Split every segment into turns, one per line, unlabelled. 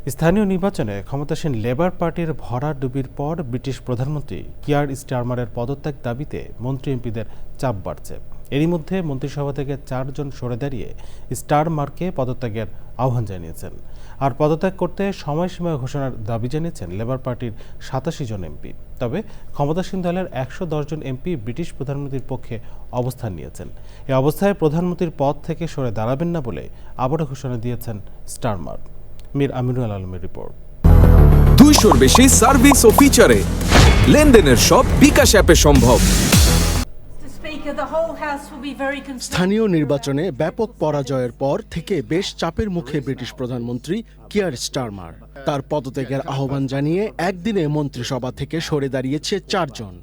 স্থানীয় নির্বাচনে ক্ষমতাসীন লেবার পার্টির ভরাডুবির পর ব্রিটিশ প্রধানমন্ত্রী কিয়ার স্টারমারের পদত্যাগ দাবিতে মন্ত্রী এমপিদের চাপ বাড়ছে। এরই মধ্যে মন্ত্রিসভা থেকে 4 জন সরে দাঁড়িয়ে স্টারমারকে পদত্যাগের আহ্বান জানিয়েছেন। আর পদত্যাগ করতে সময়সীমা ঘোষণার দাবি জানিয়েছেন লেবার পার্টির 87 জন এমপি। তবে ক্ষমতাসীন দলের 110 জন এমপি ব্রিটিশ প্রধানমন্ত্রীর পক্ষে অবস্থান নিয়েছেন। এই অবস্থায় প্রধানমন্ত্রীর পদ থেকে সরে দাঁড়াবেন না বলে আবারও ঘোষণা দিয়েছেন স্টারমার। মীর আমিনুল আলমের রিপোর্ট।
200-র বেশি সার্ভিস ও ফিচারে লেনদেনের সব বিকাশ অ্যাপে সম্ভব।
স্থানীয় নির্বাচনে ব্যাপক পরাজয়ের পর থেকে বেশ চাপের মুখে ব্রিটিশ প্রধানমন্ত্রী কিয়ার স্টারমার। তার পদত্যাগের আহ্বান জানিয়ে একদিনে মন্ত্রিসভা থেকে সরে দাঁড়িয়েছে 4 জন।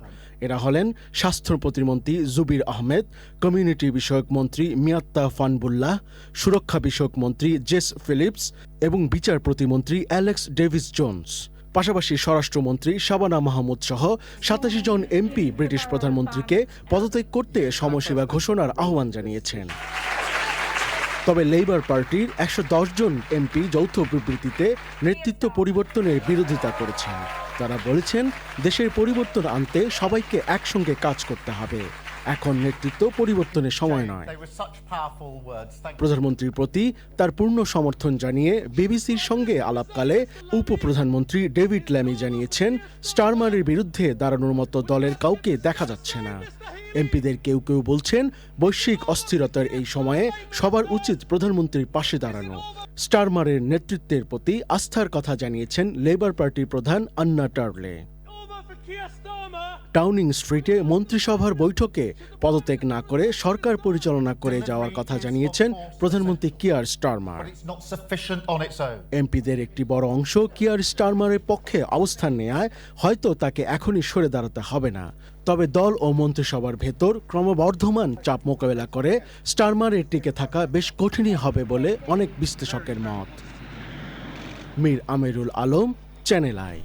এরা হলেন স্বাস্থ্য প্রতিমন্ত্রী জুবির আহমেদ, কমিউনিটি বিষয়ক মন্ত্রী মিয়াত্তা ফানবুল্লাহ, সুরক্ষা বিষয়ক মন্ত্রী জেস ফিলিপস এবং বিচার প্রতিমন্ত্রী অ্যালেক্স ডেভিস জোন্স। পাশাপাশি স্বরাষ্ট্রমন্ত্রী শাবানা মাহমুদ সহ 87 জন এমপি ব্রিটিশ প্রধানমন্ত্রীকে পদত্যাগ করতে সময়সীমা ঘোষণার আহ্বান জানিয়েছেন। তবে লেবার পার্টির 110 জন এমপি যৌথ বিবৃতিতে নেতৃত্ব পরিবর্তনের বিরোধিতা করেছেন। তারা বলেছেন, দেশের পরিবর্তন আনতে সবাইকে একসঙ্গে কাজ করতে হবে। এখন নেতৃত্ব পরিবর্তনের সময় নয়। প্রধানমন্ত্রীর প্রতি তার পূর্ণ সমর্থন জানিয়ে বিবিসির সঙ্গে আলাপকালে উপপ্রধানমন্ত্রী ডেভিড ল্যামি জানিয়েছেন, স্টারমারের বিরুদ্ধে দাঁড়ানোর মতো দলের কাউকে দেখা যাচ্ছে না। এমপিদের কেউ কেউ বলছেন, বৈশ্বিক অস্থিরতার এই সময়ে সবার উচিত প্রধানমন্ত্রীর পাশে দাঁড়ানো। স্টারমারের নেতৃত্বের প্রতি আস্থার কথা জানিয়েছেন লেবার পার্টির প্রধান আন্না টার্লে। ডাউনিং স্ট্রিটে মন্ত্রিসভার বৈঠকে পদত্যাগ না করে সরকার পরিচালনা করে যাওয়ার কথা জানিয়েছেন প্রধানমন্ত্রী কিয়ার স্টারমার। এমপিদের একটি বড় অংশ কিয়ার স্টারমারের পক্ষে অবস্থান নেয়, হয়তো তাকে এখনই সরে দাঁড়াতে হবে না। তবে দল ও মন্ত্রিসভার ভেতর ক্রমবর্ধমান চাপ মোকাবেলা করে স্টারমারের টিকে থাকা বেশ কঠিনই হবে বলে অনেক বিশ্লেষকের মত। মীর আমিরুল আলম, চ্যানেল আই।